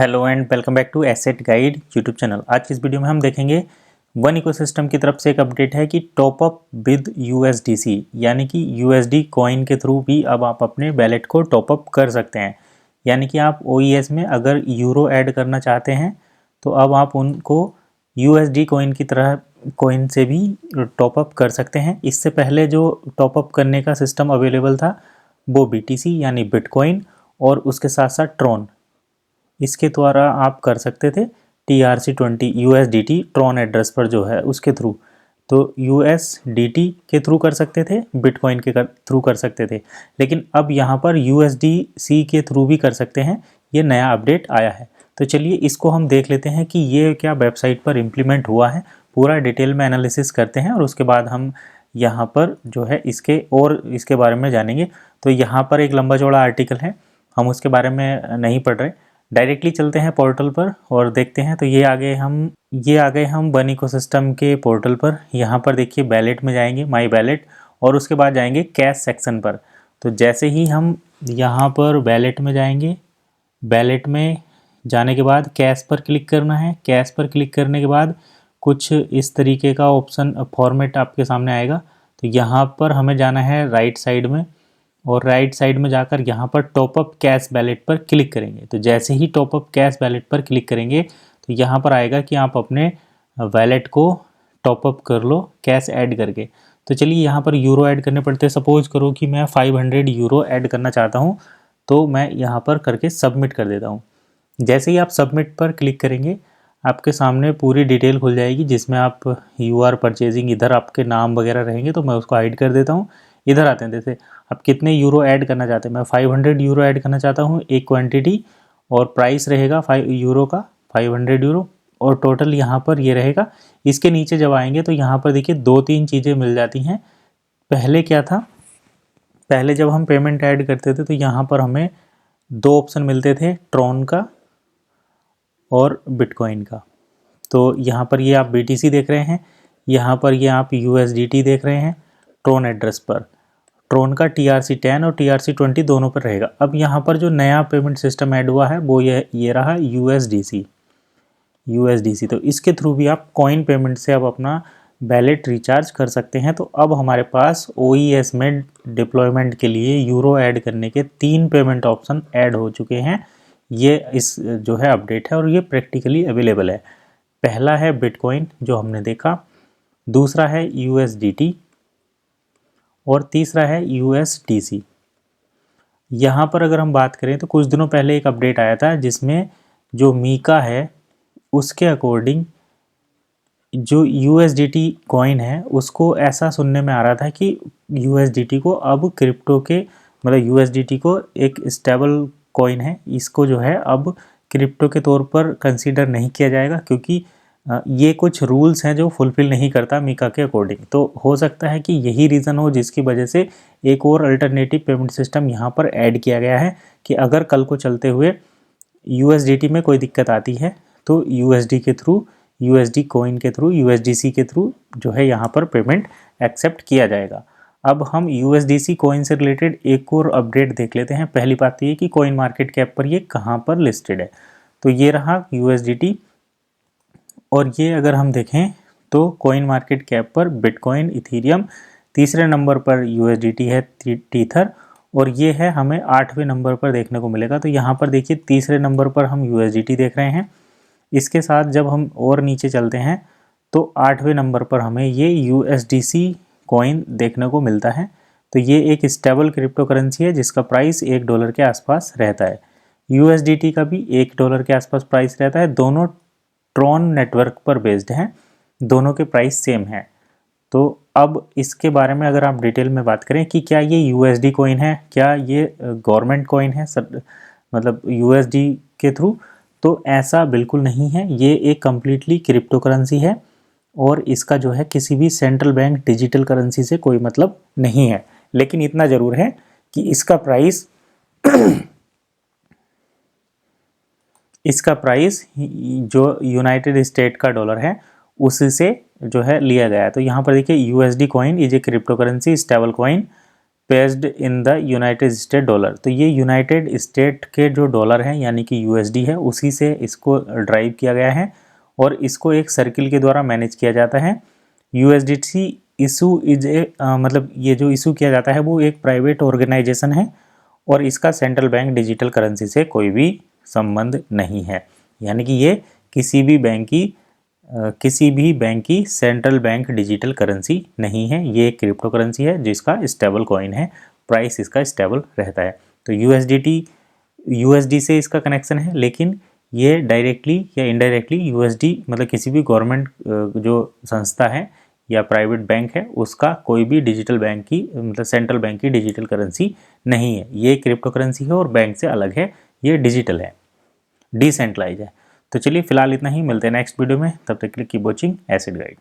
Hello and welcome back to Asset Guide YouTube channel. आज की इस वीडियो में हम देखेंगे वन इकोसिस्टम की तरफ से एक अपडेट है कि टॉप अप विद यूएसडीसी, यानी कि यूएसडी कॉइन के थ्रू भी अब आप अपने वैलेट को टॉप अप कर सकते हैं। यानी कि आप ओईएस में अगर यूरो ऐड करना चाहते हैं तो अब आप उनको यूएसडी कॉइन की तरह कॉइन से भी टॉप अप कर सकते हैं। इससे पहले जो टॉप अप करने का सिस्टम अवेलेबल था वो बीटीसी यानी बिटकॉइन और उसके साथ साथ ट्रॉन, इसके द्वारा आप कर सकते थे TRC20 USDT ट्रॉन एड्रेस पर जो है उसके थ्रू। तो USDT के थ्रू कर सकते थे, बिटकॉइन के थ्रू कर सकते थे, लेकिन अब यहाँ पर USDC के थ्रू भी कर सकते हैं। ये नया अपडेट आया है। तो चलिए इसको हम देख लेते हैं कि ये क्या वेबसाइट पर इम्प्लीमेंट हुआ है। पूरा डिटेल में एनालिसिस करते हैं और उसके बाद हम यहाँ पर जो है इसके बारे में जानेंगे। तो यहाँ पर एक लंबा चौड़ा आर्टिकल है, हम उसके बारे में नहीं पढ़ रहे, डायरेक्टली चलते हैं पोर्टल पर और देखते हैं। तो ये आ गए हम वन इकोसिस्टम के पोर्टल पर। यहाँ पर देखिए बैलेट में जाएंगे, माई बैलेट, और उसके बाद जाएंगे कैश सेक्शन पर। तो जैसे ही हम यहाँ पर बैलेट में जाएंगे, बैलेट में जाने के बाद कैश पर क्लिक करना है। कैश पर क्लिक करने के बाद कुछ इस तरीके का ऑप्शन फॉर्मेट आपके सामने आएगा। तो यहाँ पर हमें जाना है राइट साइड में, और राइट साइड में जाकर यहाँ पर टॉपअप कैश बैलेट पर क्लिक करेंगे। तो जैसे ही टॉपअप कैश बैलेट पर क्लिक करेंगे तो यहाँ पर आएगा कि आप अपने वैलेट को टॉपअप कर लो कैश ऐड करके। तो चलिए यहाँ पर यूरो ऐड करने पड़ते हैं। सपोज करो कि मैं 500 यूरो ऐड करना चाहता हूँ, तो मैं यहाँ पर करके सबमिट कर देता हूँ। जैसे ही आप सबमिट पर क्लिक करेंगे आपके सामने पूरी डिटेल खुल जाएगी, जिसमें आप UR परचेजिंग, इधर आपके नाम वगैरह रहेंगे। तो मैं उसको हाइड कर देता हूँ। इधर आते हैं, जैसे आप कितने यूरो ऐड करना चाहते हैं। मैं 500 यूरो ऐड करना चाहता हूँ, एक क्वांटिटी, और प्राइस रहेगा 5 यूरो का, 500 यूरो, और टोटल यहाँ पर ये रहेगा। इसके नीचे जब आएंगे तो यहाँ पर देखिए 2-3 चीज़ें मिल जाती हैं। पहले क्या था, पहले जब हम पेमेंट ऐड करते थे तो यहाँ पर हमें 2 ऑप्शन मिलते थे, ट्रॉन का और बिटकॉइन का। तो यहाँ पर ये आप BTC देख रहे हैं, यहाँ पर ये आप USDT देख रहे हैं। ट्रॉन एड्रेस पर ट्रॉन का TRC10 और TRC20 दोनों पर रहेगा। अब यहाँ पर जो नया पेमेंट सिस्टम ऐड हुआ है वो ये रहा USDC। तो इसके थ्रू भी आप कॉइन पेमेंट से अब अपना वैलेट रिचार्ज कर सकते हैं। तो अब हमारे पास OES में डिप्लॉयमेंट के लिए यूरो ऐड करने के 3 पेमेंट ऑप्शन ऐड हो चुके हैं। ये इस जो है अपडेट है और ये प्रैक्टिकली अवेलेबल है। पहला है बिटकॉइन जो हमने देखा, दूसरा है USDT और तीसरा है USDC। यहाँ पर अगर हम बात करें तो कुछ दिनों पहले एक अपडेट आया था जिसमें जो मीका है उसके अकॉर्डिंग जो USDT कॉइन है उसको ऐसा सुनने में आ रहा था कि USDT को अब क्रिप्टो के, मतलब USDT को एक स्टेबल कॉइन है, इसको जो है अब क्रिप्टो के तौर पर कंसीडर नहीं किया जाएगा, क्योंकि ये कुछ रूल्स हैं जो फुलफिल नहीं करता मीका के अकॉर्डिंग। तो हो सकता है कि यही रीज़न हो जिसकी वजह से एक और अल्टरनेटिव पेमेंट सिस्टम यहाँ पर ऐड किया गया है कि अगर कल को चलते हुए USDT में कोई दिक्कत आती है तो USD के थ्रू, USD कॉइन के थ्रू, USDC के थ्रू जो है यहाँ पर पेमेंट एक्सेप्ट किया जाएगा। अब हम USDC कॉइन से रिलेटेड एक और अपडेट देख लेते हैं। पहली बात ये कि कॉइन मार्केट कैप पर ये कहाँ पर लिस्टेड है। तो ये रहा USDT, और ये अगर हम देखें तो कॉइन मार्केट कैप पर बिटकॉइन, इथीरियम, तीसरे नंबर पर USDT है, टीथर, और ये है हमें 8वें नंबर पर देखने को मिलेगा। तो यहाँ पर देखिए तीसरे नंबर पर हम USDT देख रहे हैं। इसके साथ जब हम और नीचे चलते हैं तो 8वें नंबर पर हमें ये USDC कॉइन देखने को मिलता है। तो ये एक स्टेबल क्रिप्टो करेंसी है जिसका प्राइस $1 के आसपास रहता है। USDT का भी $1 के आसपास प्राइस रहता है। दोनों ट्रॉन नेटवर्क पर बेस्ड हैं, दोनों के प्राइस सेम है। तो अब इसके बारे में अगर आप डिटेल में बात करें कि क्या ये USD कॉइन है, क्या ये गवर्नमेंट कॉइन है, मतलब USD के थ्रू, तो ऐसा बिल्कुल नहीं है। ये एक कम्प्लीटली क्रिप्टो करेंसी है और इसका जो है किसी भी सेंट्रल बैंक डिजिटल करेंसी से कोई मतलब नहीं है। लेकिन इतना ज़रूर है कि इसका प्राइस जो यूनाइटेड स्टेट का डॉलर है उससे जो है लिया गया है। तो यहाँ पर देखिए USD coin is a crypto currency stable coin paced in the United state dollar. तो ये यूनाइटेड स्टेट के जो डॉलर हैं यानी कि यूएसडी है, उसी से इसको ड्राइव किया गया है और इसको एक सर्किल के द्वारा मैनेज किया जाता है। यूएसडीटी इशू इज ए मतलब ये जो इशू किया जाता है वो एक प्राइवेट ऑर्गेनाइजेशन है और इसका सेंट्रल बैंक डिजिटल करेंसी से कोई भी संबंध नहीं है, यानी कि ये किसी भी बैंक की सेंट्रल बैंक डिजिटल करेंसी नहीं है। ये एक क्रिप्टो करेंसी है जिसका स्टेबल कॉइन है, प्राइस इसका स्टेबल रहता है। तो यूएसडी से इसका कनेक्शन है, लेकिन ये डायरेक्टली या इनडायरेक्टली यूएसडी मतलब किसी भी गवर्नमेंट जो संस्था है या प्राइवेट बैंक है उसका कोई भी डिजिटल बैंक की मतलब सेंट्रल बैंक की डिजिटल करेंसी नहीं है। ये क्रिप्टो करेंसी है और बैंक से अलग है, ये डिजिटल है, डिसेंट्रलाइज है। तो चलिए फिलहाल इतना ही, मिलते हैं नेक्स्ट वीडियो में, तब तक के लिए कीप वॉचिंग एसिड गाइड।